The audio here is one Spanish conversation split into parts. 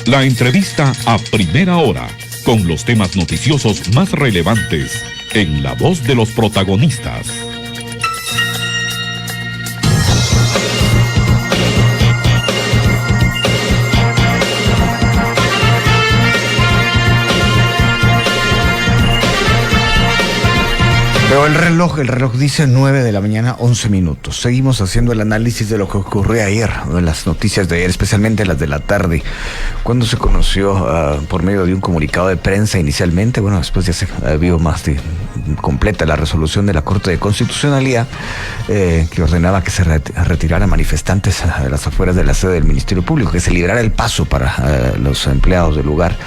La entrevista a primera hora, con los temas noticiosos más relevantes, en la voz de los protagonistas. Pero el reloj dice 9 de la mañana, 11 minutos. Seguimos haciendo el análisis de lo que ocurrió ayer, de las noticias de ayer, especialmente las de la tarde, cuando se conoció por medio de un comunicado de prensa inicialmente. Bueno, después ya se vio más de completa la resolución de la Corte de Constitucionalidad que ordenaba que se retirara manifestantes de las afueras de la sede del Ministerio Público, que se librara el paso para los empleados del lugar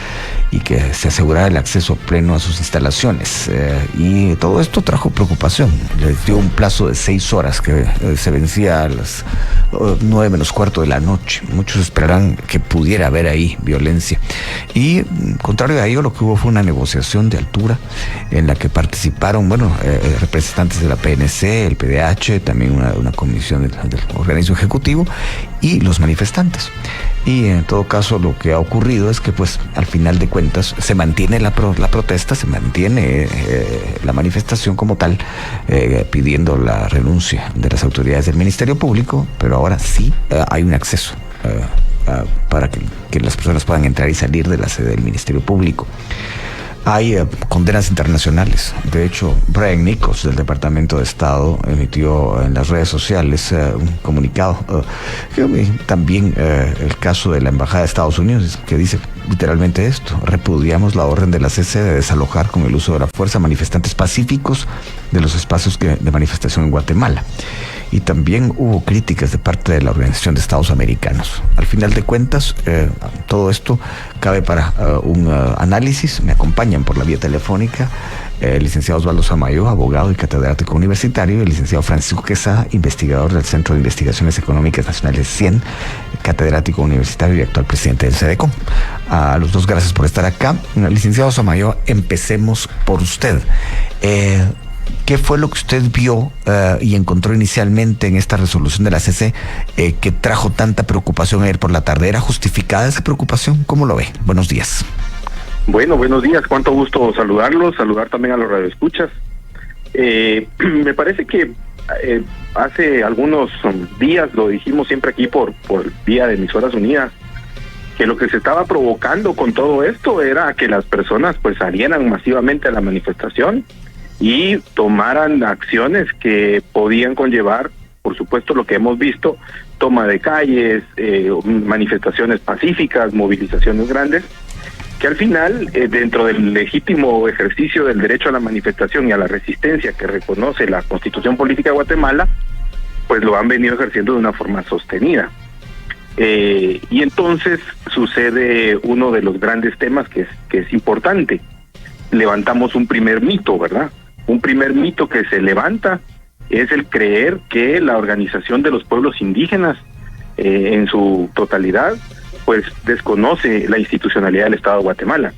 y que se asegurara el acceso pleno a sus instalaciones. Y todo esto trajo preocupación. Les dio un plazo de 6 horas que se vencía a las 9 menos cuarto de la noche. Muchos esperarán que pudiera haber ahí violencia. Y contrario a ello, lo que hubo fue una negociación de altura en la que participaron, representantes de la PNC, el PDH, también una comisión del organismo ejecutivo y los manifestantes. Y en todo caso lo que ha ocurrido es que pues al final de cuentas se mantiene la protesta, se mantiene la manifestación como tal, pidiendo la renuncia de las autoridades del Ministerio Público, pero ahora sí hay un acceso para que las personas puedan entrar y salir de la sede del Ministerio Público. Hay condenas internacionales. De hecho, Brian Nichols, del Departamento de Estado, emitió en las redes sociales un comunicado. También el caso de la Embajada de Estados Unidos, que dice literalmente esto: repudiamos la orden de la CC de desalojar con el uso de la fuerza manifestantes pacíficos de los espacios de manifestación en Guatemala. Y también hubo críticas de parte de la Organización de Estados Americanos. Al final de cuentas, todo esto cabe para un análisis. Me acompañan por la vía telefónica el licenciado Osvaldo Samayoa, abogado y catedrático universitario, y el licenciado Francisco Quesada, investigador del Centro de Investigaciones Económicas Nacionales CIEN, catedrático universitario y actual presidente del CEDECO. A los dos, gracias por estar acá. Licenciado Samayoa, empecemos por usted. ¿Qué fue lo que usted vio y encontró inicialmente en esta resolución de la CC que trajo tanta preocupación ayer por la tarde? ¿Era justificada esa preocupación? ¿Cómo lo ve? Buenos días. Bueno, buenos días. Cuánto gusto saludarlos, saludar también a los radioescuchas. Me parece que hace algunos días, lo dijimos siempre aquí por vía de Emisoras Unidas, que lo que se estaba provocando con todo esto era que las personas pues salieran masivamente a la manifestación y tomaran acciones que podían conllevar, por supuesto, lo que hemos visto: toma de calles, manifestaciones pacíficas, movilizaciones grandes, que al final, dentro del legítimo ejercicio del derecho a la manifestación y a la resistencia que reconoce la Constitución Política de Guatemala, pues lo han venido ejerciendo de una forma sostenida. Y entonces sucede uno de los grandes temas que es importante. Levantamos un primer mito, ¿verdad? Un primer mito que se levanta es el creer que la Organización de los Pueblos Indígenas, en su totalidad, pues desconoce la institucionalidad del Estado de Guatemala,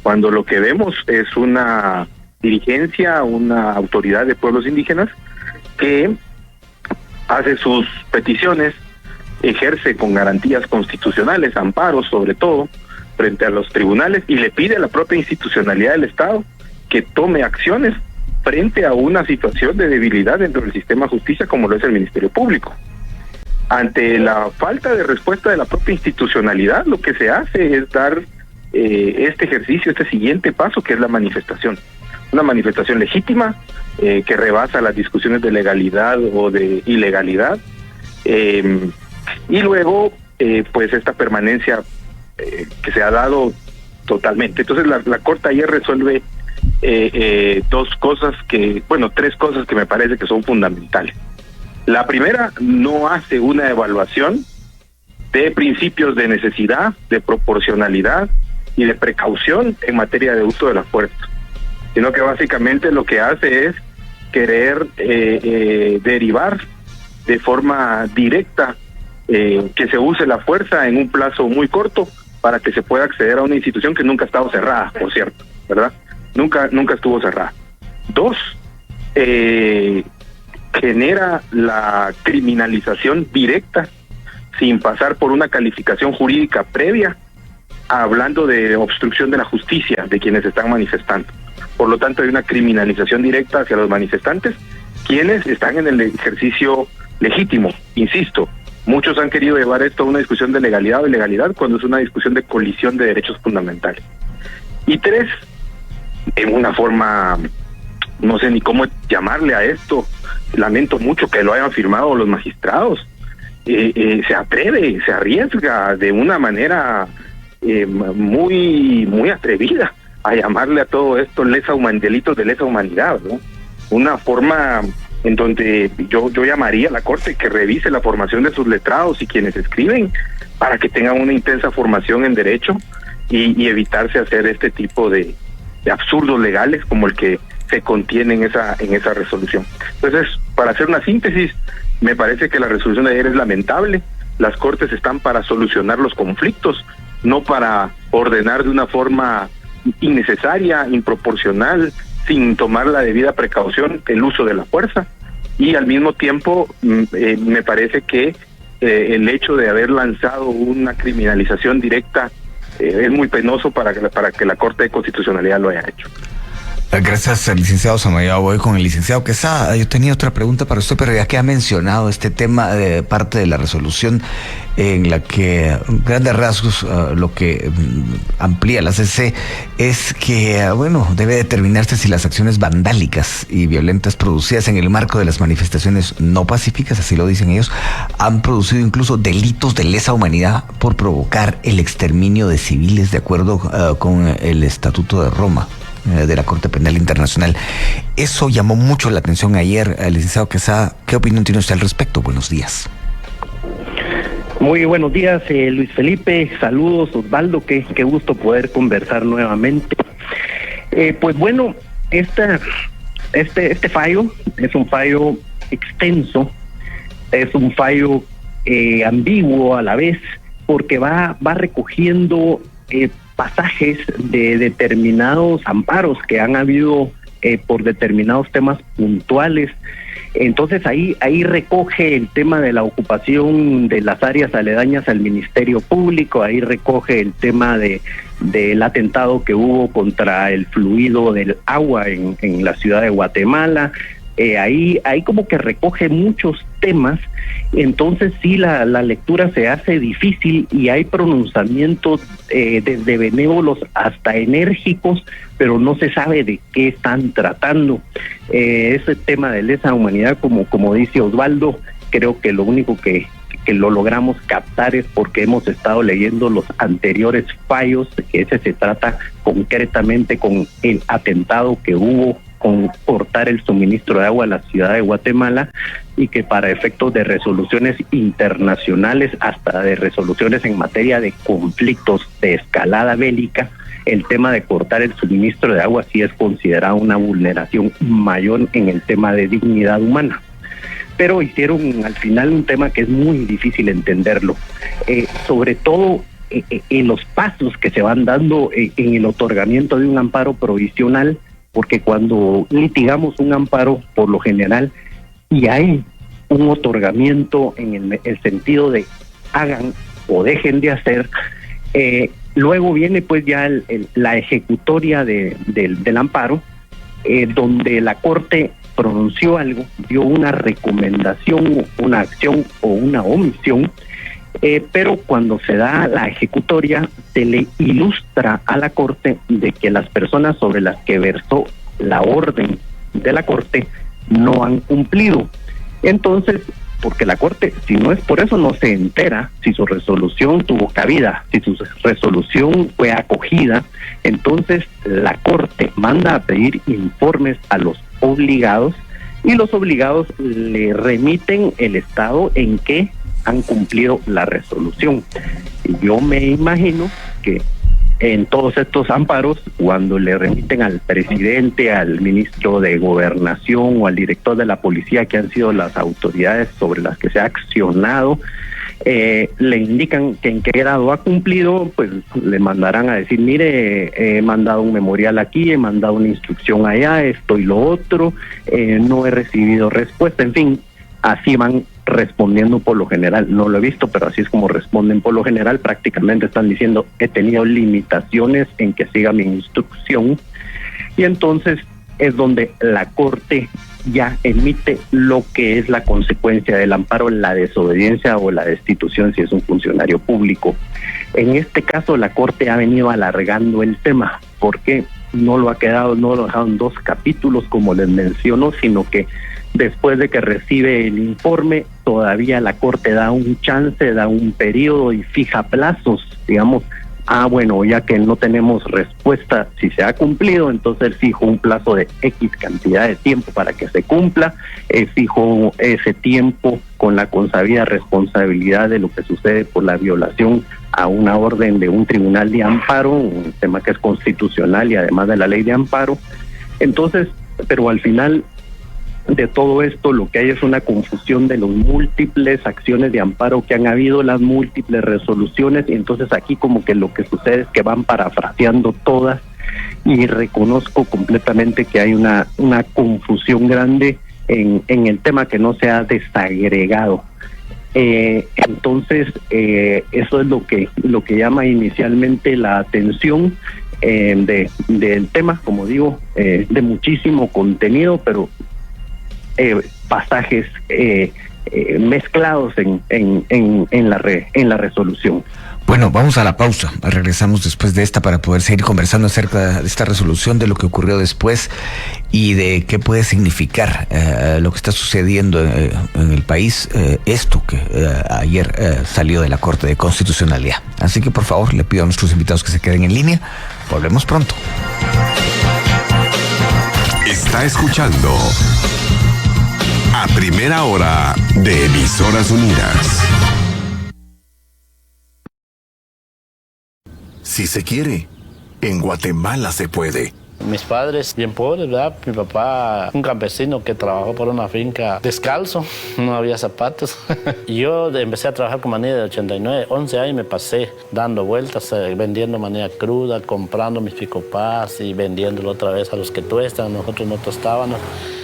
cuando lo que vemos es una dirigencia, una autoridad de pueblos indígenas que hace sus peticiones, ejerce con garantías constitucionales, amparos sobre todo, frente a los tribunales, y le pide a la propia institucionalidad del Estado que tome acciones frente a una situación de debilidad dentro del sistema de justicia como lo es el Ministerio Público. Ante la falta de respuesta de la propia institucionalidad, lo que se hace es dar este ejercicio, este siguiente paso, que es la manifestación. Una manifestación legítima, que rebasa las discusiones de legalidad o de ilegalidad, y luego pues esta permanencia que se ha dado totalmente. Entonces la Corte ayer resuelve tres cosas que me parece que son fundamentales. La primera, no hace una evaluación de principios de necesidad, de proporcionalidad y de precaución en materia de uso de la fuerza, sino que básicamente lo que hace es querer derivar de forma directa que se use la fuerza en un plazo muy corto para que se pueda acceder a una institución que nunca ha estado cerrada, por cierto, ¿verdad? Nunca estuvo cerrada. Dos, genera la criminalización directa, sin pasar por una calificación jurídica previa, hablando de obstrucción de la justicia de quienes están manifestando. Por lo tanto, hay una criminalización directa hacia los manifestantes, quienes están en el ejercicio legítimo. Insisto, muchos han querido llevar esto a una discusión de legalidad o ilegalidad cuando es una discusión de colisión de derechos fundamentales. Y 3, en una forma, no sé ni cómo llamarle a esto, lamento mucho que lo hayan firmado los magistrados, se atreve, se arriesga de una manera muy atrevida a llamarle a todo esto delitos de lesa humanidad, ¿no? Una forma en donde yo llamaría a la Corte que revise la formación de sus letrados y quienes escriben para que tengan una intensa formación en derecho y evitarse hacer este tipo de absurdos legales como el que se contiene en esa resolución. Entonces, para hacer una síntesis, me parece que la resolución de ayer es lamentable. Las Cortes están para solucionar los conflictos, no para ordenar de una forma innecesaria, improporcional, sin tomar la debida precaución el uso de la fuerza. Y al mismo tiempo me parece que el hecho de haber lanzado una criminalización directa es muy penoso para que la Corte de Constitucionalidad lo haya hecho. Gracias, licenciado Samayoa. Voy con el licenciado Quesada. Yo tenía otra pregunta para usted, pero ya que ha mencionado este tema de parte de la resolución en la que, grandes rasgos, lo que amplía la CC es que, debe determinarse si las acciones vandálicas y violentas producidas en el marco de las manifestaciones no pacíficas, así lo dicen ellos, han producido incluso delitos de lesa humanidad por provocar el exterminio de civiles de acuerdo con el Estatuto de Roma de la Corte Penal Internacional. Eso llamó mucho la atención ayer, licenciado Quesada. ¿Qué opinión tiene usted al respecto? Buenos días. Muy buenos días, Luis Felipe. Saludos, Osvaldo. Qué gusto poder conversar nuevamente. Pues bueno, este fallo es un fallo extenso, es un fallo ambiguo a la vez, porque va recogiendo pasajes de determinados amparos que han habido por determinados temas puntuales. Entonces ahí recoge el tema de la ocupación de las áreas aledañas al Ministerio Público, ahí recoge el tema del atentado que hubo contra el fluido del agua en la ciudad de Guatemala. Ahí como que recoge muchos temas. Entonces sí, la lectura se hace difícil y hay pronunciamientos desde benévolos hasta enérgicos, pero no se sabe de qué están tratando. Ese tema de lesa humanidad, como dice Osvaldo, creo que lo único que lo logramos captar es porque hemos estado leyendo los anteriores fallos, que ese se trata concretamente con el atentado que hubo con cortar el suministro de agua a la ciudad de Guatemala, y que para efectos de resoluciones internacionales, hasta de resoluciones en materia de conflictos de escalada bélica, el tema de cortar el suministro de agua sí es considerado una vulneración mayor en el tema de dignidad humana. Pero hicieron al final un tema que es muy difícil entenderlo, sobre todo en los pasos que se van dando en el otorgamiento de un amparo provisional, porque cuando litigamos un amparo, por lo general, y hay un otorgamiento en el sentido de hagan o dejen de hacer, luego viene pues ya la ejecutoria del amparo, donde la Corte pronunció algo, dio una recomendación, una acción o una omisión, pero cuando se da la ejecutoria se le ilustra a la Corte de que las personas sobre las que versó la orden de la Corte no han cumplido. Entonces, porque la Corte, si no es por eso, no se entera si su resolución tuvo cabida, si su resolución fue acogida. Entonces la Corte manda a pedir informes a los obligados y los obligados le remiten el estado en que han cumplido la resolución. Yo me imagino que en todos estos amparos, cuando le remiten al presidente, al ministro de Gobernación o al director de la policía, que han sido las autoridades sobre las que se ha accionado, le indican que en qué grado ha cumplido, pues le mandarán a decir, mire, he mandado un memorial aquí, he mandado una instrucción allá, esto y lo otro, no he recibido respuesta, en fin. Así van respondiendo por lo general. No lo he visto, pero así es como responden por lo general. Prácticamente están diciendo, he tenido limitaciones en que siga mi instrucción, y entonces es donde la Corte ya emite lo que es la consecuencia del amparo, la desobediencia o la destitución si es un funcionario público. En este caso la Corte ha venido alargando el tema, porque no lo dejado en 2 capítulos como les menciono, sino que después de que recibe el informe, todavía la Corte da un chance, da un periodo y fija plazos, digamos. Bueno, ya que no tenemos respuesta si se ha cumplido, entonces fijo un plazo de X cantidad de tiempo para que se cumpla, fijo ese tiempo con la consabida responsabilidad de lo que sucede por la violación a una orden de un tribunal de amparo, un tema que es constitucional y además de la ley de amparo. Entonces, pero al final de todo esto lo que hay es una confusión de las múltiples acciones de amparo que han habido, las múltiples resoluciones, y entonces aquí como que lo que sucede es que van parafraseando todas, y reconozco completamente que hay una confusión grande en el tema, que no se ha desagregado. Entonces eso es lo que llama inicialmente la atención del tema, como digo, de muchísimo contenido, pero pasajes mezclados en la resolución. Bueno, vamos a la pausa. Regresamos después de esta para poder seguir conversando acerca de esta resolución, de lo que ocurrió después y de qué puede significar lo que está sucediendo en el país, esto que ayer salió de la Corte de Constitucionalidad. Así que por favor le pido a nuestros invitados que se queden en línea. Volvemos pronto. Está escuchando A Primera Hora de Emisoras Unidas. Si se quiere, en Guatemala se puede. Mis padres, bien pobres, ¿verdad? Mi papá, un campesino que trabajó por una finca descalzo, no había zapatos. Y yo empecé a trabajar con manilla de 89, 11 años me pasé dando vueltas, vendiendo manilla cruda, comprando mis picopás y vendiéndolo otra vez a los que tuestan, nosotros no tostábamos.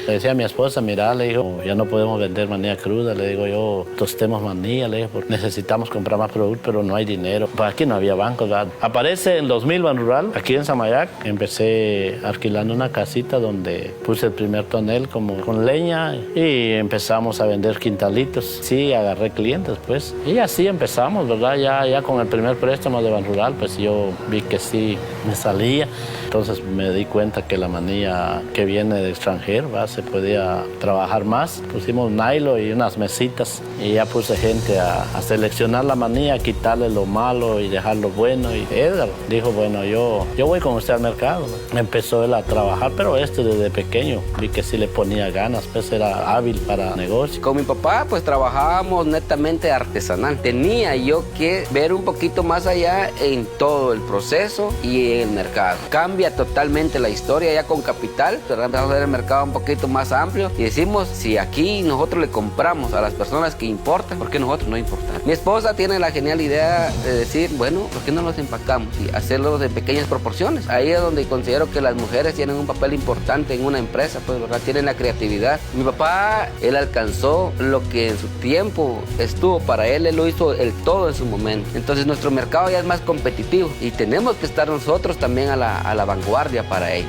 Le decía a mi esposa, mira, le digo, ya no podemos vender manilla cruda, le digo yo, tostemos manilla, le digo, porque necesitamos comprar más productos, pero no hay dinero. Pues aquí no había bancos, ¿verdad? Aparece en 2000 Banrural, aquí en Samayac, empecé alquilando una casita donde puse el primer tonel como con leña y empezamos a vender quintalitos. Sí, agarré clientes, pues, y así empezamos, ¿verdad? Ya con el primer préstamo de Banrural, pues yo vi que sí me salía. Entonces me di cuenta que la manilla que viene de extranjero, ¿va? Se podía trabajar más. Pusimos nylon y unas mesitas y ya puse gente a seleccionar la manilla, quitarle lo malo y dejar lo bueno. Y Edgar dijo, bueno, yo voy con usted al mercado, ¿no? Empezó él a trabajar, pero desde pequeño vi que sí le ponía ganas, pues era hábil para negocio. Con mi papá pues trabajábamos netamente artesanal. Tenía yo que ver un poquito más allá en todo el proceso y en el mercado. Cambia totalmente la historia ya con Capital, empezamos a ver el mercado un poquito más amplio y decimos, si aquí nosotros le compramos a las personas que importan, ¿por qué nosotros no importamos? Mi esposa tiene la genial idea de decir, bueno, ¿por qué no los empacamos y hacerlos en pequeñas proporciones? Ahí es donde considero que las mujeres tienen un papel importante en una empresa, pues, ¿verdad? Tienen la creatividad. Mi papá, él alcanzó lo que en su tiempo estuvo para él lo hizo el todo en su momento. Entonces nuestro mercado ya es más competitivo y tenemos que estar nosotros también a la vanguardia para ello.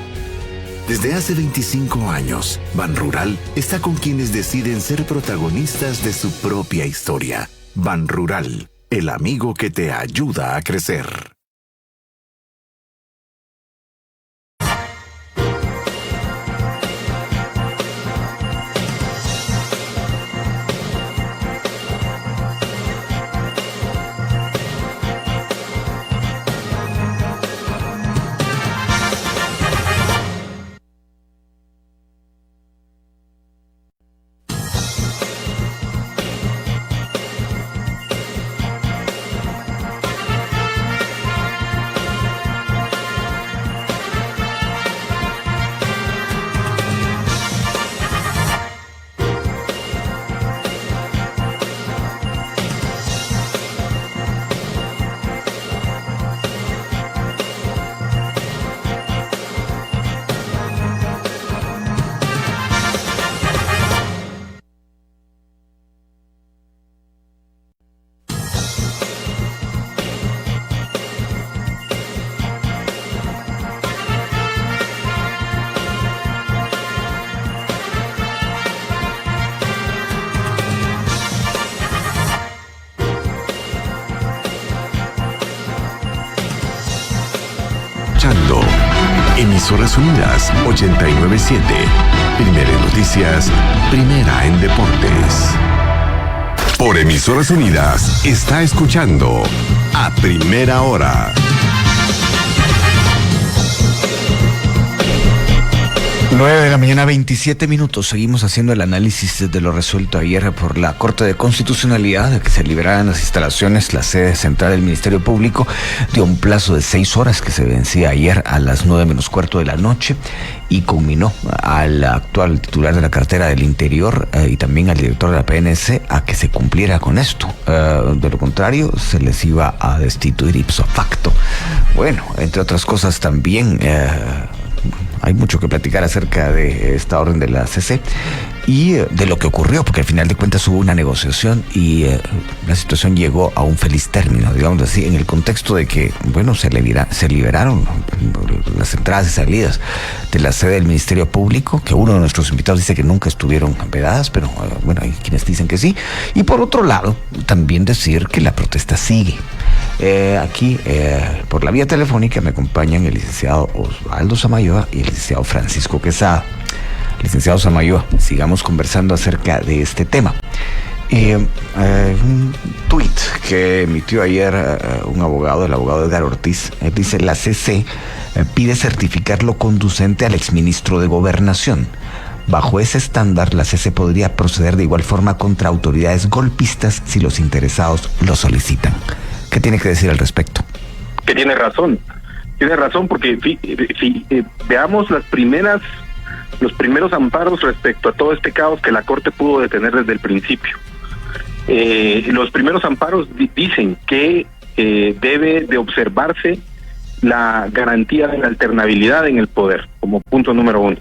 Desde hace 25 años, Banrural está con quienes deciden ser protagonistas de su propia historia. Banrural, el amigo que te ayuda a crecer. Emisoras Unidas 897. Primera en noticias, primera en deportes. Por Emisoras Unidas está escuchando A Primera Hora. 9 de la mañana, 27 minutos. Seguimos haciendo el análisis de lo resuelto ayer por la Corte de Constitucionalidad, de que se liberaran las instalaciones. La sede central del Ministerio Público dio un plazo de 6 horas que se vencía ayer a las 9:15 de la noche y conminó al actual titular de la cartera del Interior y también al director de la PNC a que se cumpliera con esto. De lo contrario, se les iba a destituir ipso facto. Bueno, entre otras cosas también... hay mucho que platicar acerca de esta orden de la CC y de lo que ocurrió, porque al final de cuentas hubo una negociación y la situación llegó a un feliz término, digamos así, en el contexto de que, bueno, se liberaron las entradas y salidas de la sede del Ministerio Público, que uno de nuestros invitados dice que nunca estuvieron vedadas, pero bueno, hay quienes dicen que sí. Y por otro lado, también decir que la protesta sigue. Aquí, por la vía telefónica, me acompañan el licenciado Osvaldo Samayoa y el licenciado Francisco Quesada. Licenciado Samayoa, sigamos conversando acerca de este tema. Un tuit que emitió ayer un abogado, el abogado Edgar Ortiz, dice: la CC pide certificar lo conducente al exministro de Gobernación. Bajo ese estándar, la CC podría proceder de igual forma contra autoridades golpistas si los interesados lo solicitan. ¿Qué tiene que decir al respecto? Que tiene razón porque veamos los primeros amparos respecto a todo este caos que la Corte pudo detener desde el principio. Los primeros amparos dicen que debe de observarse la garantía de la alternabilidad en el poder, como punto número 1.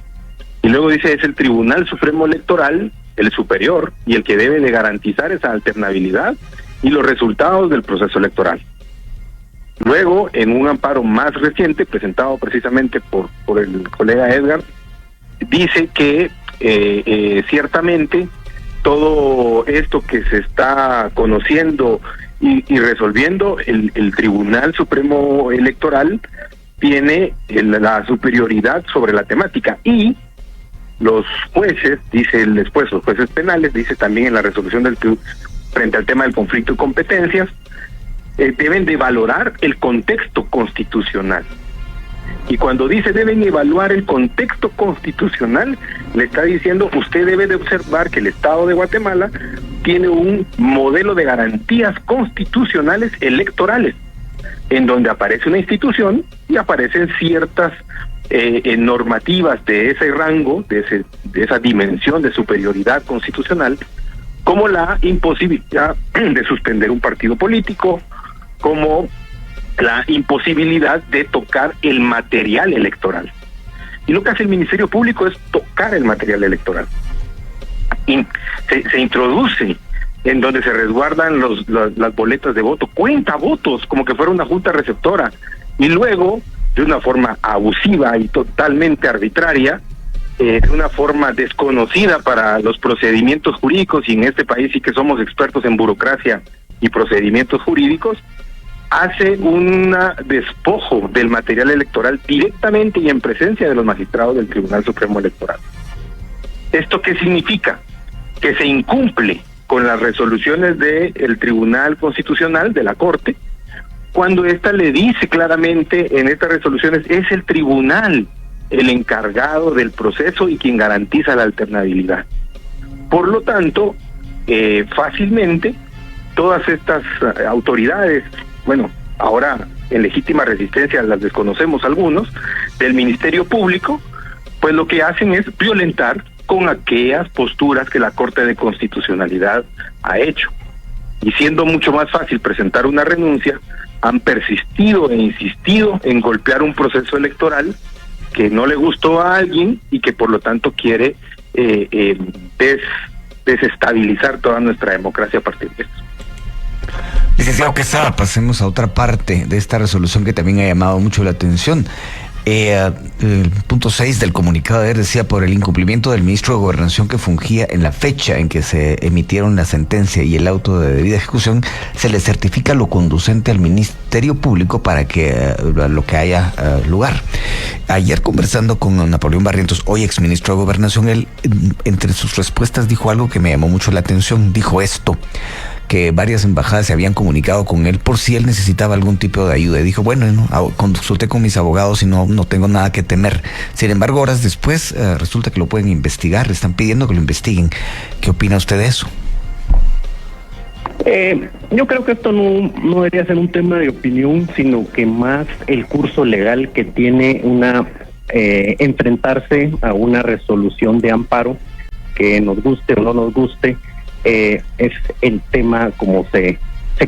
Y luego dice, es el Tribunal Supremo Electoral, el superior, y el que debe de garantizar esa alternabilidad y los resultados del proceso electoral. Luego, en un amparo más reciente, presentado precisamente por el colega Edgar, dice que ciertamente todo esto que se está conociendo y resolviendo, el Tribunal Supremo Electoral tiene la superioridad sobre la temática, y los jueces, dice después, los jueces penales, dice también en la resolución del frente al tema del conflicto de competencias, deben de valorar el contexto constitucional. Y cuando dice deben evaluar el contexto constitucional, le está diciendo, usted debe de observar que el Estado de Guatemala tiene un modelo de garantías constitucionales electorales, en donde aparece una institución y aparecen ciertas normativas de ese rango, de esa dimensión de superioridad constitucional, como la imposibilidad de suspender un partido político, como la imposibilidad de tocar el material electoral. Y lo que hace el Ministerio Público es tocar el material electoral. Y se introduce en donde se resguardan las boletas de voto, cuenta votos como que fuera una junta receptora, y luego, de una forma abusiva y totalmente arbitraria, de una forma desconocida para los procedimientos jurídicos, y en este país sí que somos expertos en burocracia y procedimientos jurídicos, hace un despojo del material electoral directamente y en presencia de los magistrados del Tribunal Supremo Electoral. ¿Esto qué significa? Que se incumple con las resoluciones del Tribunal Constitucional, de la Corte, cuando ésta le dice claramente en estas resoluciones, es el tribunal el encargado del proceso y quien garantiza la alternabilidad. Por lo tanto, fácilmente todas estas autoridades, bueno, ahora en legítima resistencia las desconocemos algunos, del Ministerio Público, pues lo que hacen es violentar con aquellas posturas que la Corte de Constitucionalidad ha hecho. Y siendo mucho más fácil presentar una renuncia, han persistido e insistido en golpear un proceso electoral que no le gustó a alguien y que por lo tanto quiere desestabilizar toda nuestra democracia a partir de esto. Licenciado Quesada, pasemos a otra parte de esta resolución que también ha llamado mucho la atención. El punto 6 del comunicado de ayer decía: por el incumplimiento del ministro de Gobernación que fungía en la fecha en que se emitieron la sentencia y el auto de debida ejecución, se le certifica lo conducente al Ministerio Público para que lo que haya lugar. Ayer, conversando con Napoleón Barrientos, hoy exministro de Gobernación, él entre sus respuestas dijo algo que me llamó mucho la atención. Dijo esto: que varias embajadas se habían comunicado con él por si él necesitaba algún tipo de ayuda. Y dijo, bueno, consulté con mis abogados y no tengo nada que temer. Sin embargo, horas después resulta que lo pueden investigar, le están pidiendo que lo investiguen. ¿Qué opina usted de eso? Yo creo que esto no debería ser un tema de opinión, sino que más el curso legal que tiene enfrentarse a una resolución de amparo, que nos guste o no nos guste. Es el tema como se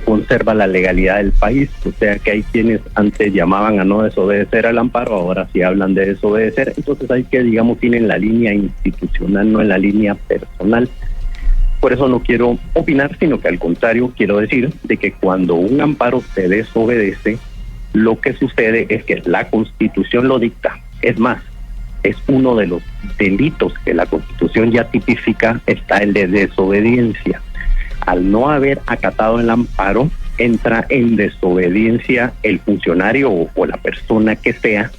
conserva la legalidad del país. O sea que hay quienes antes llamaban a no desobedecer al amparo, ahora sí hablan de desobedecer. Entonces hay que, digamos, ir en la línea institucional, no en la línea personal. Por eso no quiero opinar, sino que al contrario quiero decir de que cuando un amparo se desobedece, lo que sucede es que la Constitución lo dicta. Es más, es uno de los delitos que la Constitución ya tipifica, está el de desobediencia. Al no haber acatado el amparo, entra en desobediencia el funcionario o la persona que sea,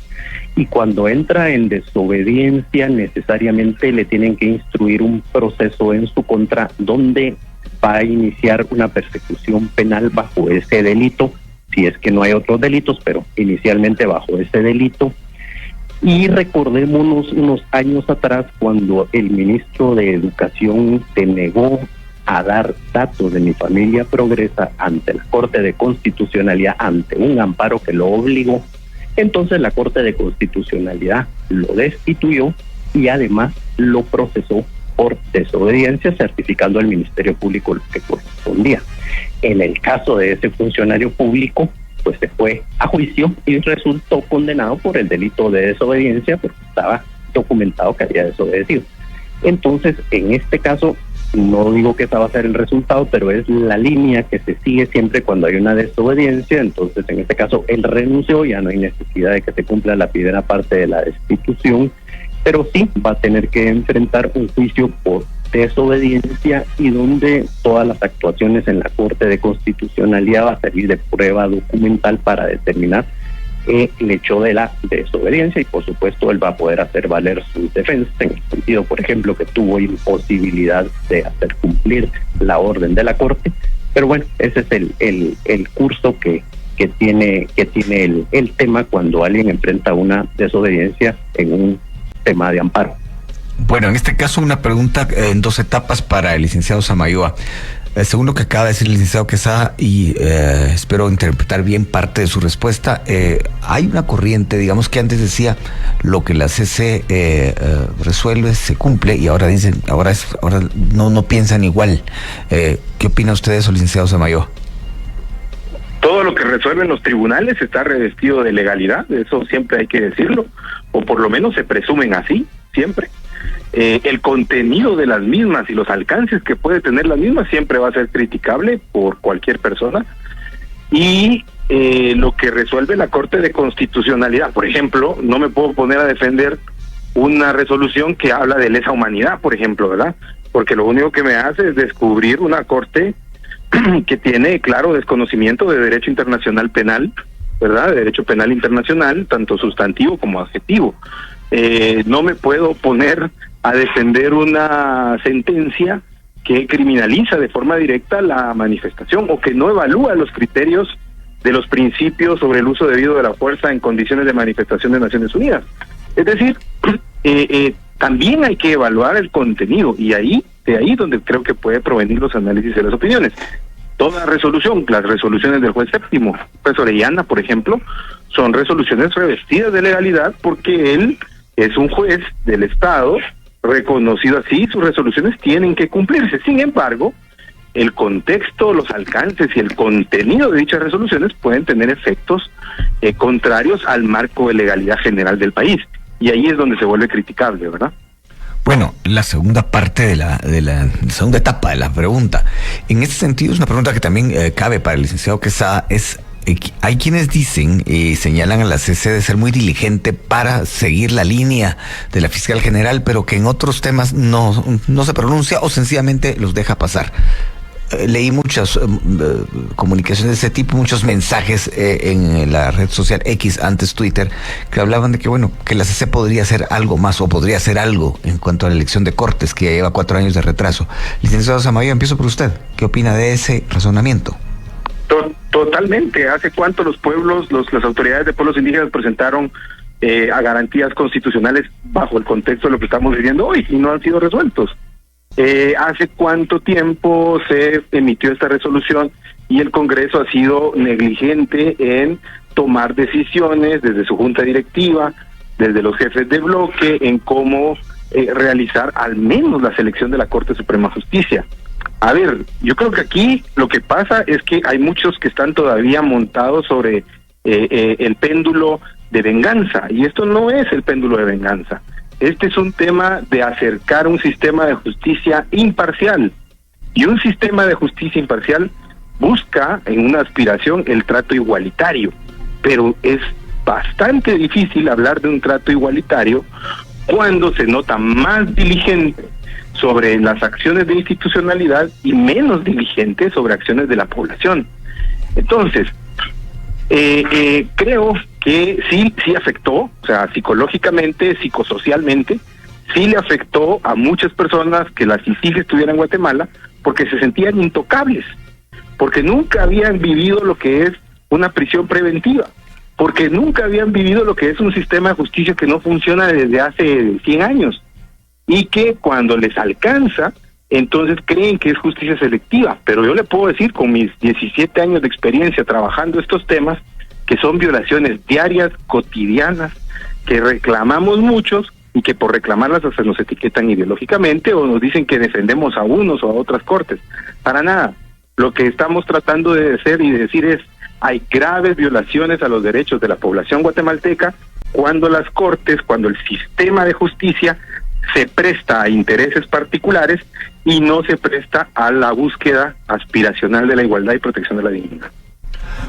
y cuando entra en desobediencia necesariamente le tienen que instruir un proceso en su contra donde va a iniciar una persecución penal bajo ese delito, si es que no hay otros delitos, pero inicialmente bajo ese delito. Y recordémonos unos años atrás cuando el ministro de Educación se negó a dar datos de Mi Familia Progresa ante la Corte de Constitucionalidad, ante un amparo que lo obligó. Entonces la Corte de Constitucionalidad lo destituyó y además lo procesó por desobediencia, certificando al Ministerio Público lo que correspondía. En el caso de ese funcionario público, pues se fue a juicio y resultó condenado por el delito de desobediencia porque estaba documentado que había desobedecido. Entonces, en este caso, no digo que esa va a ser el resultado, pero es la línea que se sigue siempre cuando hay una desobediencia. Entonces, en este caso, él renunció, ya no hay necesidad de que se cumpla la primera parte de la destitución, pero sí va a tener que enfrentar un juicio por desobediencia y donde todas las actuaciones en la Corte de Constitucionalidad va a servir de prueba documental para determinar el hecho de la desobediencia, y por supuesto él va a poder hacer valer sus defensas en el sentido, por ejemplo, que tuvo imposibilidad de hacer cumplir la orden de la Corte. Pero bueno, ese es el curso que tiene el tema cuando alguien enfrenta una desobediencia en un tema de amparo. Bueno, en este caso una pregunta en dos etapas para el licenciado Samayoa. Según lo que acaba de decir el licenciado Quesada, y espero interpretar bien parte de su respuesta, hay una corriente, digamos, que antes decía lo que la CC resuelve se cumple, y ahora dicen, ahora no piensan igual. ¿Qué opina usted de eso, licenciado Samayoa? Todo lo que resuelven los tribunales está revestido de legalidad, eso siempre hay que decirlo, o por lo menos se presumen así, siempre. El contenido de las mismas y los alcances que puede tener las mismas siempre va a ser criticable por cualquier persona, y lo que resuelve la Corte de Constitucionalidad, por ejemplo, no me puedo poner a defender una resolución que habla de lesa humanidad, por ejemplo, ¿verdad? Porque lo único que me hace es descubrir una Corte que tiene claro desconocimiento de derecho internacional penal, ¿verdad? De derecho penal internacional, tanto sustantivo como adjetivo. No me puedo poner a defender una sentencia que criminaliza de forma directa la manifestación o que no evalúa los criterios de los principios sobre el uso debido de la fuerza en condiciones de manifestación de Naciones Unidas. Es decir, también hay que evaluar el contenido, y de ahí donde creo que puede provenir los análisis de las opiniones. Toda resolución, las resoluciones del juez séptimo, juez Orellana, por ejemplo, son resoluciones revestidas de legalidad porque él es un juez del Estado, reconocido así, sus resoluciones tienen que cumplirse. Sin embargo, el contexto, los alcances y el contenido de dichas resoluciones pueden tener efectos contrarios al marco de legalidad general del país, y ahí es donde se vuelve criticable, ¿verdad? Bueno, la segunda parte de la segunda etapa de la pregunta, en ese sentido es una pregunta que también cabe para el licenciado Quesada, es Hay quienes dicen y señalan a la CC de ser muy diligente para seguir la línea de la fiscal general, pero que en otros temas no se pronuncia o sencillamente los deja pasar. Leí muchas comunicaciones de ese tipo, muchos mensajes en la red social X, antes Twitter, que hablaban de que, bueno, que la CC podría hacer algo más o podría hacer algo en cuanto a la elección de Cortes, que ya lleva 4 años de retraso. Licenciado Samayoa, empiezo por usted. ¿Qué opina de ese razonamiento? Totalmente. ¿Hace cuánto los pueblos, las autoridades de pueblos indígenas presentaron a garantías constitucionales bajo el contexto de lo que estamos viviendo hoy y no han sido resueltos? ¿Hace cuánto tiempo se emitió esta resolución y el Congreso ha sido negligente en tomar decisiones desde su junta directiva, desde los jefes de bloque, en cómo realizar al menos la selección de la Corte Suprema de Justicia? A ver, yo creo que aquí lo que pasa es que hay muchos que están todavía montados sobre el péndulo de venganza, y esto no es el péndulo de venganza. Este es un tema de acercar un sistema de justicia imparcial, y un sistema de justicia imparcial busca en una aspiración el trato igualitario, pero es bastante difícil hablar de un trato igualitario cuando se nota más diligente sobre las acciones de institucionalidad y menos diligente sobre acciones de la población. Entonces, creo que sí afectó, o sea, psicológicamente, psicosocialmente, sí le afectó a muchas personas que la CICIG estuviera en Guatemala, porque se sentían intocables, porque nunca habían vivido lo que es una prisión preventiva, porque nunca habían vivido lo que es un sistema de justicia que no funciona desde hace 100 años, y que cuando les alcanza, entonces creen que es justicia selectiva. Pero yo le puedo decir, con mis 17 años de experiencia trabajando estos temas, que son violaciones diarias, cotidianas, que reclamamos muchos y que por reclamarlas hasta nos etiquetan ideológicamente o nos dicen que defendemos a unos o a otras cortes. Para nada. Lo que estamos tratando de hacer y de decir es, hay graves violaciones a los derechos de la población guatemalteca cuando las cortes, cuando el sistema de justicia se presta a intereses particulares y no se presta a la búsqueda aspiracional de la igualdad y protección de la dignidad.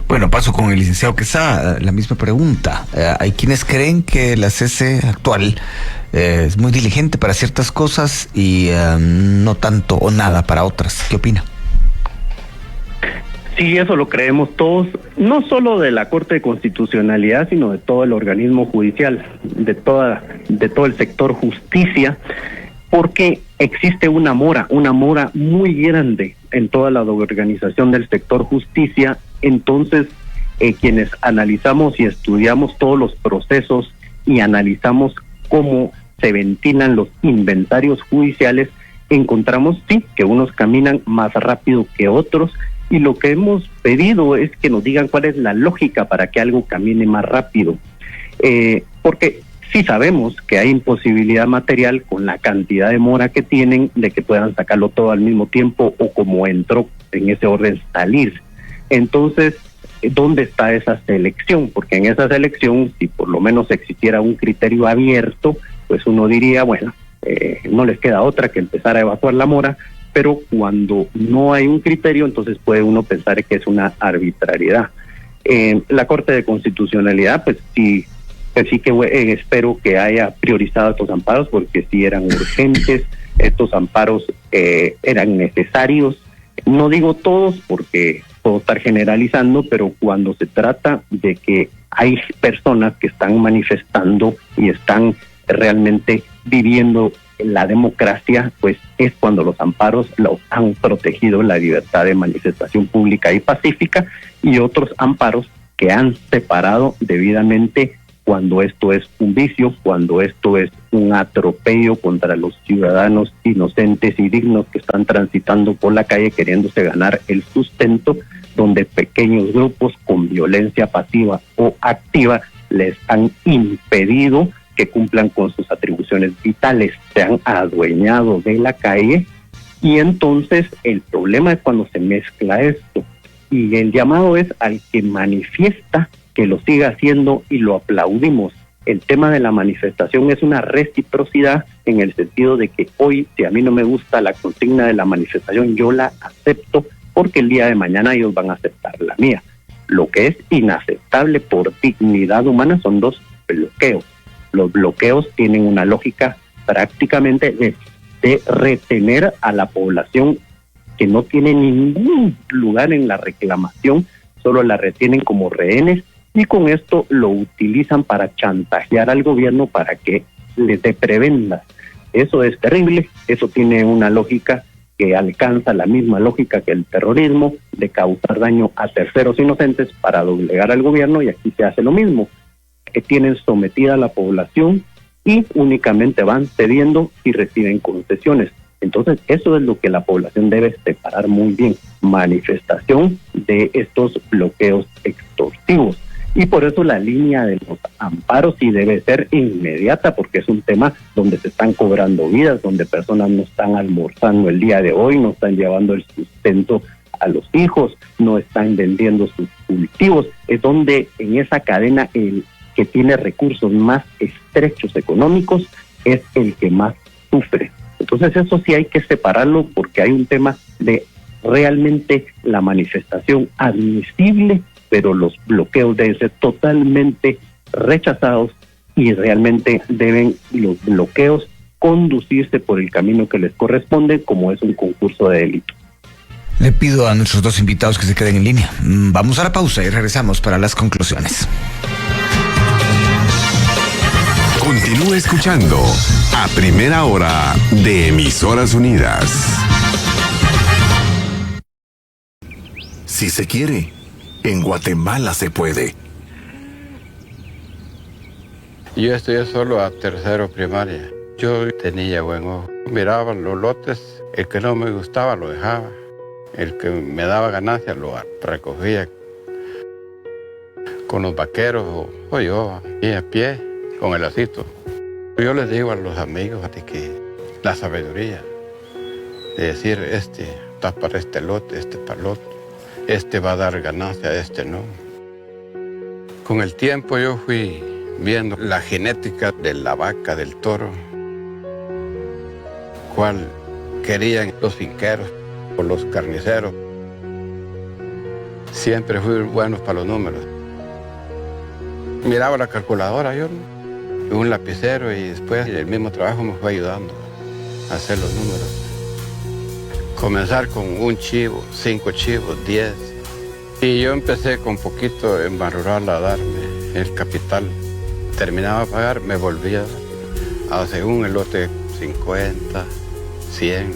Bueno, paso con el licenciado Quesada, la misma pregunta. Hay quienes creen que la CC actual es muy diligente para ciertas cosas y no tanto o nada para otras. ¿Qué opina? Sí, eso lo creemos todos, no solo de la Corte de Constitucionalidad, sino de todo el organismo judicial, de todo el sector justicia, porque existe una mora muy grande en toda la organización del sector justicia. Entonces, quienes analizamos y estudiamos todos los procesos y analizamos cómo se ventilan los inventarios judiciales, encontramos sí que unos caminan más rápido que otros, y lo que hemos pedido es que nos digan cuál es la lógica para que algo camine más rápido, porque sí sabemos que hay imposibilidad material con la cantidad de mora que tienen de que puedan sacarlo todo al mismo tiempo o como entró en ese orden salir. Entonces, ¿dónde está esa selección? Porque en esa selección, si por lo menos existiera un criterio abierto, pues uno diría, bueno, no les queda otra que empezar a evacuar la mora, pero cuando no hay un criterio, entonces puede uno pensar que es una arbitrariedad. La Corte de Constitucionalidad, pues sí que espero que haya priorizado estos amparos, porque sí eran urgentes, estos amparos eran necesarios. No digo todos, porque puedo estar generalizando, pero cuando se trata de que hay personas que están manifestando y están realmente viviendo la democracia, pues es cuando los amparos los han protegido la libertad de manifestación pública y pacífica, y otros amparos que han separado debidamente cuando esto es un vicio, cuando esto es un atropello contra los ciudadanos inocentes y dignos que están transitando por la calle queriéndose ganar el sustento, donde pequeños grupos con violencia pasiva o activa les han impedido que cumplan con sus atribuciones vitales, se han adueñado de la calle. Y entonces el problema es cuando se mezcla esto, y el llamado es al que manifiesta que lo siga haciendo y lo aplaudimos. El tema de la manifestación es una reciprocidad, en el sentido de que hoy, si a mí no me gusta la consigna de la manifestación, yo la acepto porque el día de mañana ellos van a aceptar la mía. Lo que es inaceptable por dignidad humana son los bloqueos. Los bloqueos tienen una lógica prácticamente de retener a la población que no tiene ningún lugar en la reclamación, solo la retienen como rehenes y con esto lo utilizan para chantajear al gobierno para que les dé prebendas. Eso es terrible, eso tiene una lógica que alcanza la misma lógica que el terrorismo, de causar daño a terceros inocentes para doblegar al gobierno, y aquí se hace lo mismo, que tienen sometida a la población y únicamente van cediendo y reciben concesiones. Entonces, eso es lo que la población debe separar muy bien, manifestación de estos bloqueos extorsivos. Y por eso la línea de los amparos sí debe ser inmediata, porque es un tema donde se están cobrando vidas, donde personas no están almorzando el día de hoy, no están llevando el sustento a los hijos, no están vendiendo sus cultivos. Es donde en esa cadena el que tiene recursos más estrechos económicos es el que más sufre. Entonces eso sí hay que separarlo, porque hay un tema de realmente la manifestación admisible, pero los bloqueos deben ser totalmente rechazados y realmente deben los bloqueos conducirse por el camino que les corresponde, como es un concurso de delito. Le pido a nuestros dos invitados que se queden en línea. Vamos a la pausa y regresamos para las conclusiones. Continúa escuchando A Primera Hora de Emisoras Unidas. Si se quiere, en Guatemala se puede. Yo estudié solo a tercero primaria. Yo tenía buen ojo. Miraba los lotes, el que no me gustaba lo dejaba. El que me daba ganancia lo recogía. Con los vaqueros o yo, y a pie, con el lacito. Yo les digo a los amigos de que la sabiduría de decir, este está para este lote, este para el otro, este va a dar ganancia, este no. Con el tiempo yo fui viendo la genética de la vaca, del toro, cuál querían los finqueros o los carniceros. Siempre fui bueno para los números. Miraba la calculadora yo, un lapicero, y después el mismo trabajo me fue ayudando a hacer los números. Comenzar con un chivo, 5 chivos, 10. Y yo empecé con poquito en Banrural a darme el capital. Terminaba de pagar, me volvía a según el lote 50, 100.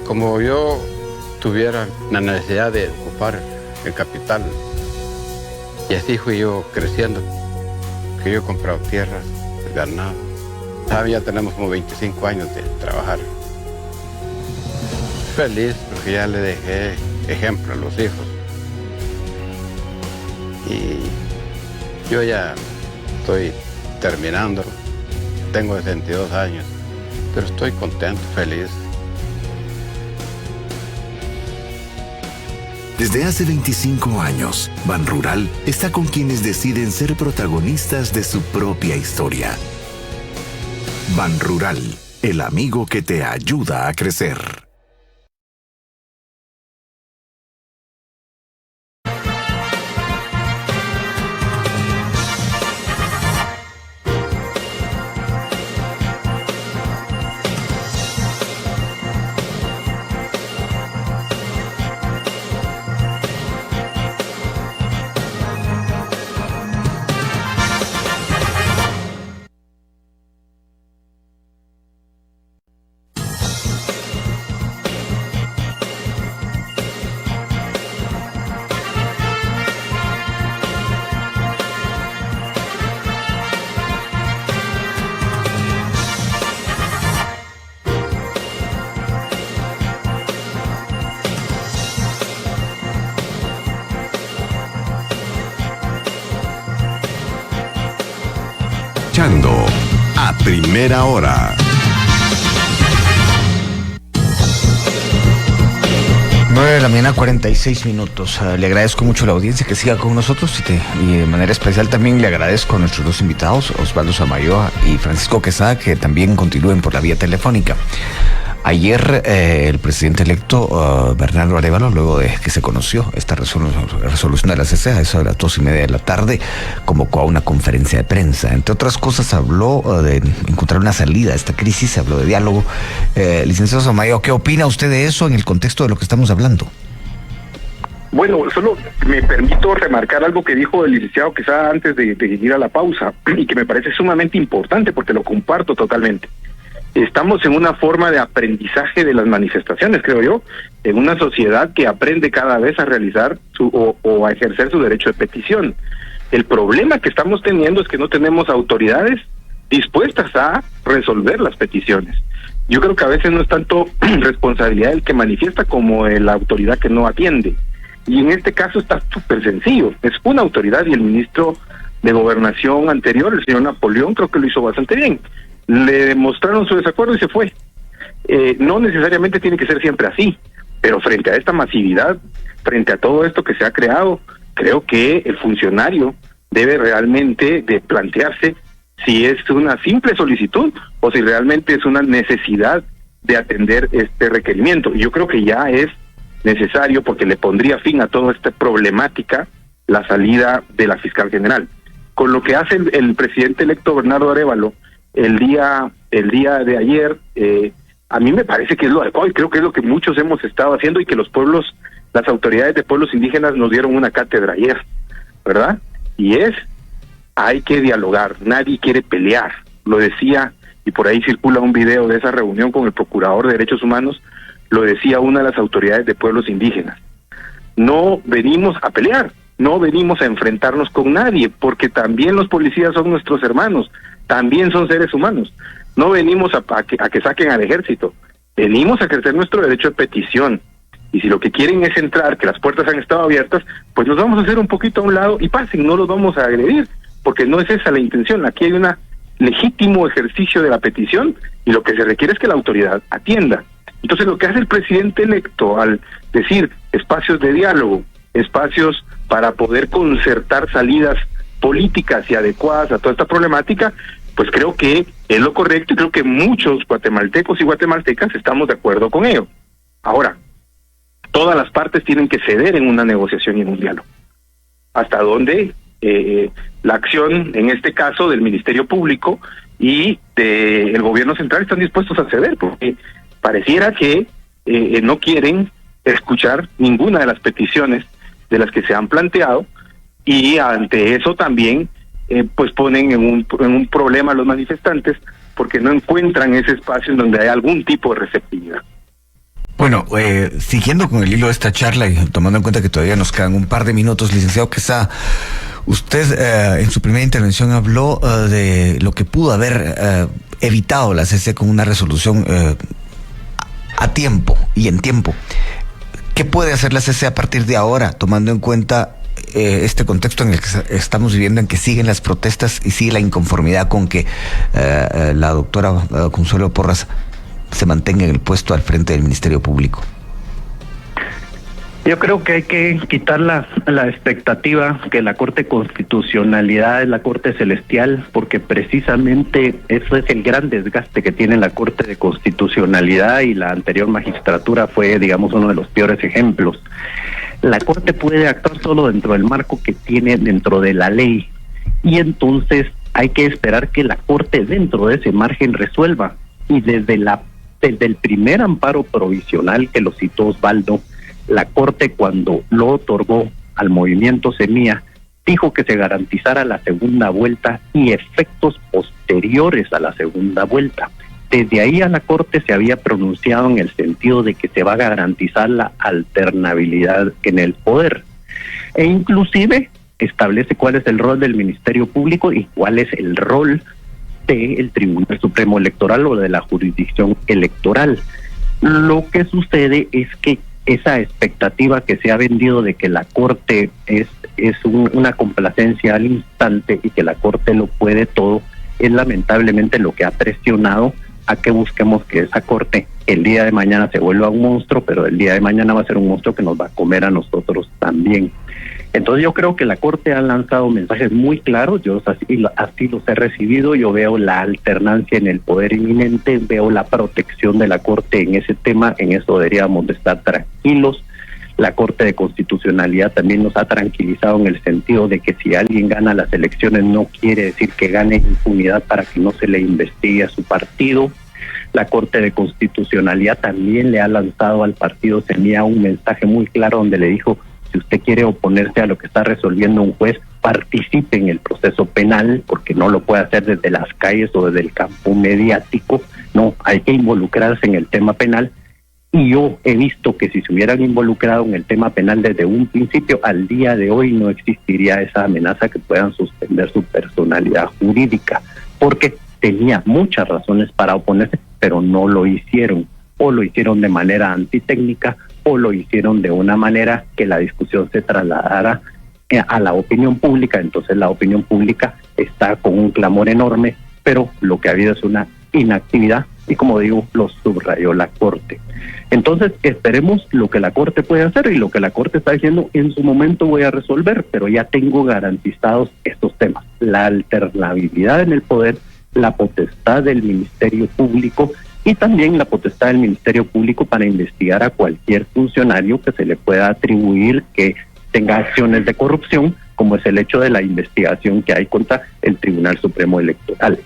Como yo tuviera la necesidad de ocupar el capital. Y así fui yo creciendo, que yo he comprado tierras, ganado. Ya tenemos como 25 años de trabajar. Feliz porque ya le dejé ejemplo a los hijos. Y yo ya estoy terminando, tengo 62 años, pero estoy contento, feliz. Desde hace 25 años, Banrural está con quienes deciden ser protagonistas de su propia historia. Banrural, el amigo que te ayuda a crecer. A Primera Hora. 9 de la mañana, 46 minutos. Le agradezco mucho a la audiencia que siga con nosotros y de manera especial también le agradezco a nuestros dos invitados, Osvaldo Samayoa y Francisco Quesada, que también continúen por la vía telefónica. Ayer el presidente electo Bernardo Arévalo, luego de que se conoció esta resolución de la CCE, a eso de las 2:30 de la tarde, convocó a una conferencia de prensa. Entre otras cosas, habló de encontrar una salida a esta crisis, habló de diálogo. Licenciado Sotomayor, ¿qué opina usted de eso en el contexto de lo que estamos hablando? Bueno, solo me permito remarcar algo que dijo el licenciado quizá antes de ir a la pausa, y que me parece sumamente importante porque lo comparto totalmente. Estamos en una forma de aprendizaje de las manifestaciones, creo yo, en una sociedad que aprende cada vez a realizar o a ejercer su derecho de petición. El problema que estamos teniendo es que no tenemos autoridades dispuestas a resolver las peticiones. Yo creo que a veces no es tanto responsabilidad del que manifiesta como de la autoridad que no atiende. Y en este caso está súper sencillo. Es una autoridad, y el ministro de Gobernación anterior, el señor Napoleón, creo que lo hizo bastante bien. Le demostraron su desacuerdo y se fue. No necesariamente tiene que ser siempre así, pero frente a esta masividad, frente a todo esto que se ha creado, creo que el funcionario debe realmente de plantearse si es una simple solicitud o si realmente es una necesidad de atender este requerimiento. Y yo creo que ya es necesario, porque le pondría fin a toda esta problemática, la salida de la fiscal general. Con lo que hace el presidente electo Bernardo Arévalo el día de ayer, a mí me parece que es lo adecuado, y creo que es lo que muchos hemos estado haciendo, y que los pueblos, las autoridades de pueblos indígenas nos dieron una cátedra ayer, ¿verdad? Y hay que dialogar, nadie quiere pelear, lo decía, y por ahí circula un video de esa reunión con el Procurador de Derechos Humanos, lo decía una de las autoridades de pueblos indígenas. No venimos a pelear, no venimos a enfrentarnos con nadie, porque también los policías son nuestros hermanos, también son seres humanos. No venimos a que saquen al ejército, venimos a ejercer nuestro derecho de petición. Y si lo que quieren es entrar, que las puertas han estado abiertas, pues nos vamos a hacer un poquito a un lado y pasen, no los vamos a agredir, porque no es esa la intención. Aquí hay un legítimo ejercicio de la petición, y lo que se requiere es que la autoridad atienda. Entonces, lo que hace el presidente electo al decir espacios de diálogo, espacios para poder concertar salidas políticas y adecuadas a toda esta problemática, pues creo que es lo correcto, y creo que muchos guatemaltecos y guatemaltecas estamos de acuerdo con ello. Ahora, todas las partes tienen que ceder en una negociación y en un diálogo. Hasta donde la acción, en este caso, del Ministerio Público y del Gobierno Central están dispuestos a ceder, porque pareciera que no quieren escuchar ninguna de las peticiones de las que se han planteado, y ante eso también pues ponen en un problema a los manifestantes, porque no encuentran ese espacio en donde hay algún tipo de receptividad. Bueno, siguiendo con el hilo de esta charla y tomando en cuenta que todavía nos quedan un par de minutos, licenciado Quesada, usted en su primera intervención habló de lo que pudo haber evitado la CC con una resolución a tiempo y en tiempo. ¿Qué puede hacer la CC a partir de ahora, tomando en cuenta este contexto en el que estamos viviendo, en que siguen las protestas y sigue la inconformidad con que la doctora Consuelo Porras se mantenga en el puesto al frente del Ministerio Público? Yo creo que hay que quitar la expectativa que la Corte de Constitucionalidad es la Corte Celestial, porque precisamente eso es el gran desgaste que tiene la Corte de Constitucionalidad, y la anterior magistratura fue, digamos, uno de los peores ejemplos. La Corte puede actuar solo dentro del marco que tiene dentro de la ley, y entonces hay que esperar que la Corte dentro de ese margen resuelva. Y desde el primer amparo provisional que lo citó Osvaldo, la Corte, cuando lo otorgó al movimiento Semilla, dijo que se garantizara la segunda vuelta y efectos posteriores a la segunda vuelta. Desde ahí a la Corte se había pronunciado en el sentido de que se va a garantizar la alternabilidad en el poder. E inclusive establece cuál es el rol del Ministerio Público y cuál es el rol del Tribunal Supremo Electoral o de la jurisdicción electoral. Lo que sucede es que esa expectativa que se ha vendido de que la Corte es una complacencia al instante y que la Corte lo puede todo, es lamentablemente lo que ha presionado a que busquemos que esa Corte el día de mañana se vuelva un monstruo, pero el día de mañana va a ser un monstruo que nos va a comer a nosotros también. Entonces yo creo que la Corte ha lanzado mensajes muy claros, yo así los he recibido, yo veo la alternancia en el poder inminente, veo la protección de la Corte en ese tema, en eso deberíamos de estar tranquilos. La Corte de Constitucionalidad también nos ha tranquilizado en el sentido de que si alguien gana las elecciones no quiere decir que gane impunidad para que no se le investigue a su partido. La Corte de Constitucionalidad también le ha lanzado al partido Semilla un mensaje muy claro donde le dijo: si usted quiere oponerse a lo que está resolviendo un juez, participe en el proceso penal, porque no lo puede hacer desde las calles o desde el campo mediático. No, hay que involucrarse en el tema penal. Y yo he visto que si se hubieran involucrado en el tema penal desde un principio, al día de hoy no existiría esa amenaza que puedan suspender su personalidad jurídica, porque tenía muchas razones para oponerse, pero no lo hicieron, o lo hicieron de manera antitécnica, o lo hicieron de una manera que la discusión se trasladara a la opinión pública. Entonces la opinión pública está con un clamor enorme, pero lo que ha habido es una inactividad, y como digo, lo subrayó la Corte. Entonces esperemos lo que la Corte puede hacer, y lo que la Corte está diciendo en su momento voy a resolver, pero ya tengo garantizados estos temas: la alternabilidad en el poder, la potestad del Ministerio Público, y también la potestad del Ministerio Público para investigar a cualquier funcionario que se le pueda atribuir que tenga acciones de corrupción, como es el hecho de la investigación que hay contra el Tribunal Supremo Electoral.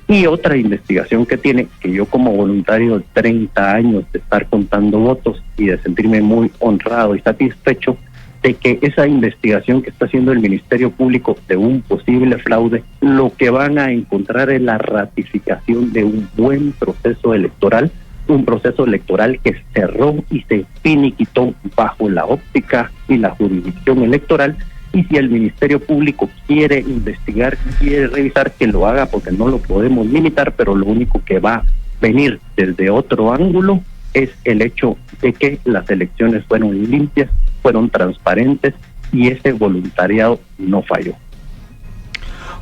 Y otra investigación que tiene, que yo como voluntario de 30 años de estar contando votos y de sentirme muy honrado y satisfecho de que esa investigación que está haciendo el Ministerio Público de un posible fraude, lo que van a encontrar es la ratificación de un buen proceso electoral, un proceso electoral que cerró y se finiquitó bajo la óptica y la jurisdicción electoral. Y si el Ministerio Público quiere investigar, quiere revisar, que lo haga, porque no lo podemos limitar, pero lo único que va a venir desde otro ángulo es el hecho de que las elecciones fueron limpias, fueron transparentes, y ese voluntariado no falló.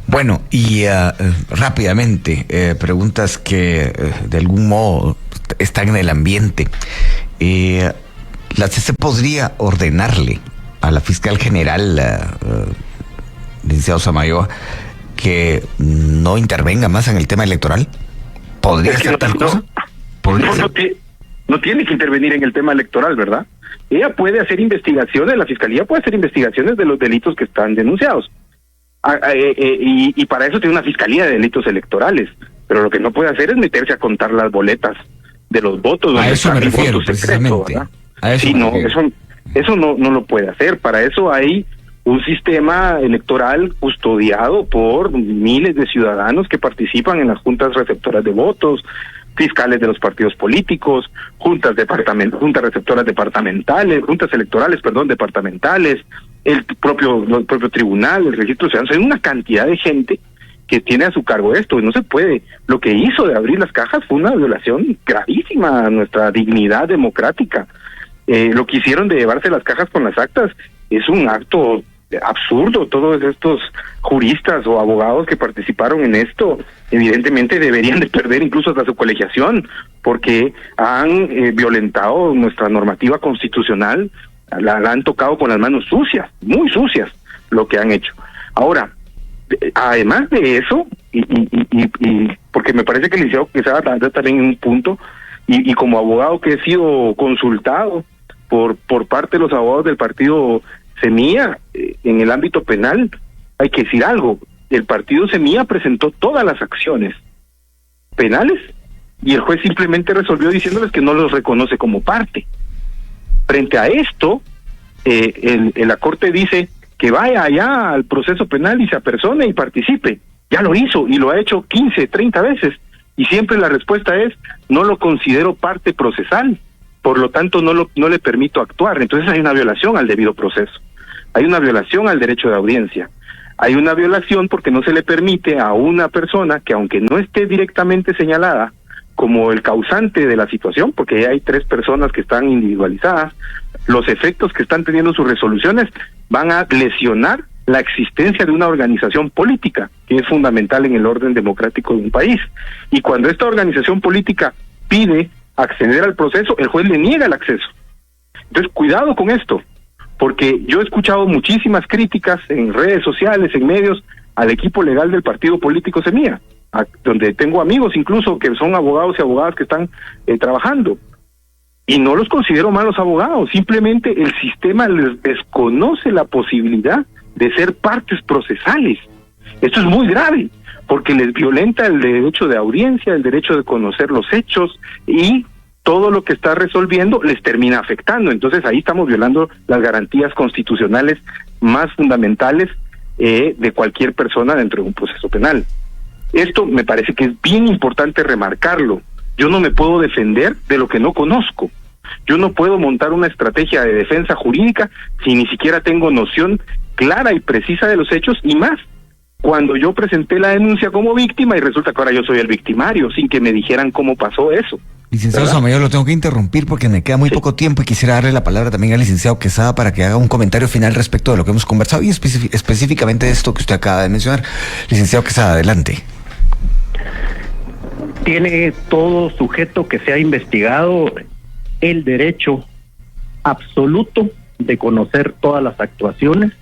Bueno, y rápidamente, preguntas que de algún modo están en el ambiente. La CC podría ordenarle a la fiscal general, licenciado Samayoa, que no intervenga más en el tema electoral. ¿Podría hacer tal cosa? No tiene que intervenir en el tema electoral, ¿verdad? Ella puede hacer investigaciones, la fiscalía puede hacer investigaciones de los delitos que están denunciados. Y para eso tiene una fiscalía de delitos electorales. Pero lo que no puede hacer es meterse a contar las boletas de los votos. A eso me refiero, precisamente. Eso no lo puede hacer. Para eso hay un sistema electoral custodiado por miles de ciudadanos que participan en las juntas receptoras de votos, fiscales de los partidos políticos, juntas receptoras departamentales, juntas electorales, departamentales, el propio tribunal, el registro ciudadano. Hay una cantidad de gente que tiene a su cargo esto, y no se puede. Lo que hizo de abrir las cajas fue una violación gravísima a nuestra dignidad democrática. Lo que hicieron de llevarse las cajas con las actas es un acto absurdo. Todos estos juristas o abogados que participaron en esto evidentemente deberían de perder incluso hasta su colegiación, porque han violentado nuestra normativa constitucional, la han tocado con las manos sucias, muy sucias, lo que han hecho. Ahora, además de eso, y porque me parece que el licenciado Quesada también en un punto, y como abogado que he sido consultado por parte de los abogados del partido Semilla en el ámbito penal, hay que decir algo: el partido Semilla presentó todas las acciones penales y el juez simplemente resolvió diciéndoles que no los reconoce como parte. Frente a esto, la Corte dice que vaya allá al proceso penal y se apersone y participe. Ya lo hizo, y lo ha hecho 15, 30 veces, y siempre la respuesta es: no lo considero parte procesal, por lo tanto no le permito actuar. Entonces hay una violación al debido proceso, hay una violación al derecho de audiencia, hay una violación porque no se le permite a una persona que, aunque no esté directamente señalada como el causante de la situación, porque hay 3 personas que están individualizadas, los efectos que están teniendo sus resoluciones van a lesionar la existencia de una organización política, que es fundamental en el orden democrático de un país. Y cuando esta organización política pide acceder al proceso, el juez le niega el acceso. Entonces, cuidado con esto, porque yo he escuchado muchísimas críticas en redes sociales, en medios, al equipo legal del partido político Semilla, donde tengo amigos incluso que son abogados y abogadas que están trabajando. Y no los considero malos abogados, simplemente el sistema les desconoce la posibilidad de ser partes procesales. Esto es muy grave, porque les violenta el derecho de audiencia, el derecho de conocer los hechos, y todo lo que está resolviendo les termina afectando. Entonces ahí estamos violando las garantías constitucionales más fundamentales de cualquier persona dentro de un proceso penal. Esto me parece que es bien importante remarcarlo. Yo no me puedo defender de lo que no conozco. Yo no puedo montar una estrategia de defensa jurídica si ni siquiera tengo noción clara y precisa de los hechos, y más cuando yo presenté la denuncia como víctima y resulta que ahora yo soy el victimario, sin que me dijeran cómo pasó eso. Licenciado Sotomayor, lo tengo que interrumpir porque me queda muy poco tiempo y quisiera darle la palabra también al licenciado Quesada para que haga un comentario final respecto de lo que hemos conversado y específicamente de esto que usted acaba de mencionar. Licenciado Quesada, adelante. Tiene todo sujeto que se ha investigado el derecho absoluto de conocer todas las actuaciones.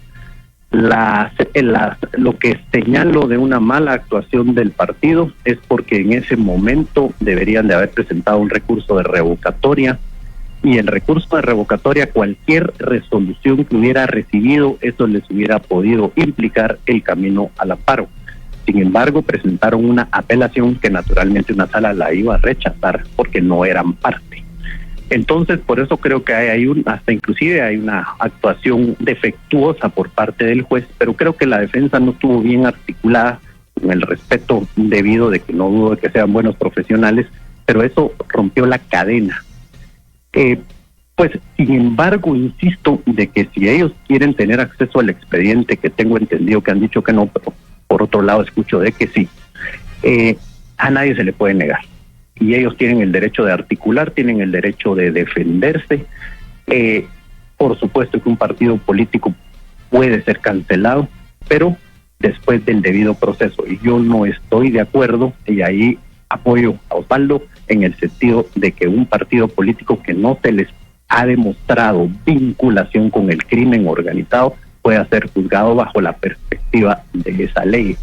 Lo que señalo de una mala actuación del partido es porque en ese momento deberían de haber presentado un recurso de revocatoria, y el recurso de revocatoria, cualquier resolución que hubiera recibido, eso les hubiera podido implicar el camino al amparo. Sin embargo, presentaron una apelación que naturalmente una sala la iba a rechazar porque no eran parte. Entonces, por eso creo que hasta inclusive hay una actuación defectuosa por parte del juez, pero creo que la defensa no estuvo bien articulada, con el respeto debido, de que no dudo de que sean buenos profesionales, pero eso rompió la cadena. Pues, sin embargo, insisto de que si ellos quieren tener acceso al expediente, que tengo entendido que han dicho que no, pero por otro lado escucho de que sí, a nadie se le puede negar. Y ellos tienen el derecho de articular, tienen el derecho de defenderse. Por supuesto que un partido político puede ser cancelado, pero después del debido proceso. Y yo no estoy de acuerdo, y ahí apoyo a Osvaldo, en el sentido de que un partido político que no se les ha demostrado vinculación con el crimen organizado pueda ser juzgado bajo la perspectiva de esa ley.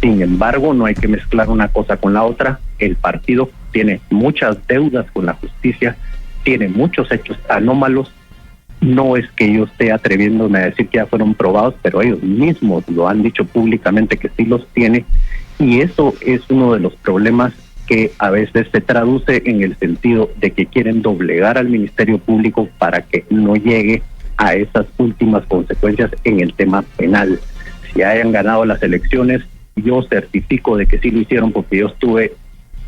Sin embargo, no hay que mezclar una cosa con la otra. El partido tiene muchas deudas con la justicia, tiene muchos hechos anómalos. No es que yo esté atreviéndome a decir que ya fueron probados, pero ellos mismos lo han dicho públicamente que sí los tiene, y eso es uno de los problemas que a veces se traduce en el sentido de que quieren doblegar al Ministerio Público para que no llegue a esas últimas consecuencias en el tema penal. Si hayan ganado las elecciones, yo certifico de que sí lo hicieron porque yo estuve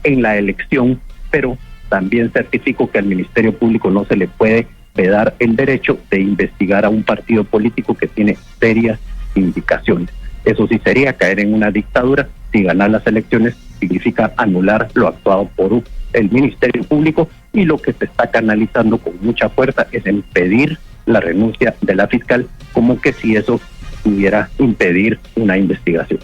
en la elección, pero también certifico que al Ministerio Público no se le puede dar el derecho de investigar a un partido político que tiene serias indicaciones. Eso sí sería caer en una dictadura. Si ganar las elecciones significa anular lo actuado por el Ministerio Público, y lo que se está canalizando con mucha fuerza es impedir la renuncia de la fiscal, como que si eso pudiera impedir una investigación.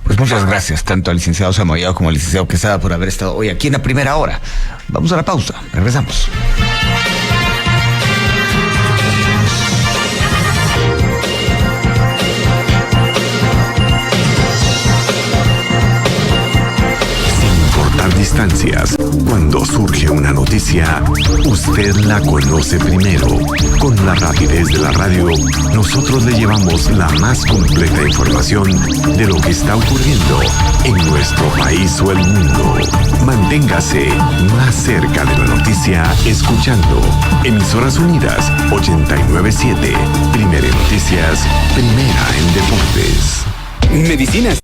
Pues muchas gracias tanto al licenciado Zamoyao como al licenciado Quesada por haber estado hoy aquí en La Primera Hora. Vamos a la pausa, regresamos. Distancias. Cuando surge una noticia, usted la conoce primero. Con la rapidez de la radio, nosotros le llevamos la más completa información de lo que está ocurriendo en nuestro país o el mundo. Manténgase más cerca de la noticia escuchando Emisoras Unidas 89.7. Primera en noticias, primera en deportes. Medicinas.